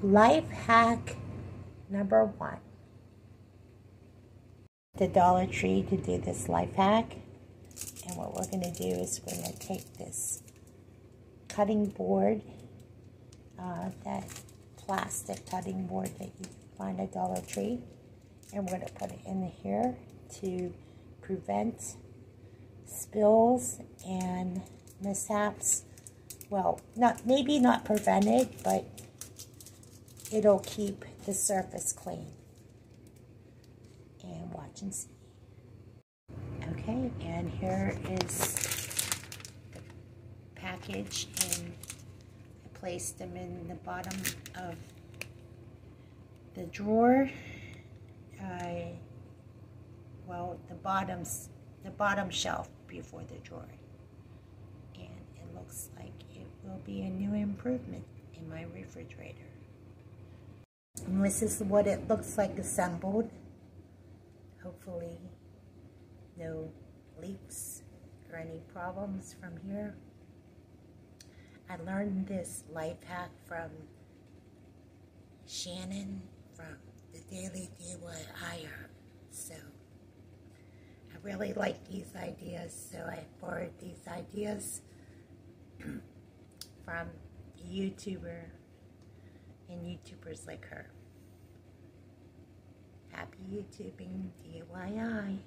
Life hack number 1. The Dollar Tree to do this life hack. And what we're going to do is we're going to take this cutting board, that plastic cutting board that you find at Dollar Tree, and we're going to put it in here to prevent spills and mishaps. Well, maybe not prevent it, but it'll keep the surface clean. And watch and see. Okay, and here is the package, and I placed them in the bottom of the drawer. Well, the bottom shelf before the drawer. And it looks like it will be a new improvement in my refrigerator. And this is what it looks like assembled. Hopefully no leaks or any problems from here. I learned this life hack from Shannon from the Daily DIYer. So I really like these ideas, so I borrowed these ideas from a YouTuber and YouTubers like her. Happy YouTubing, DIY.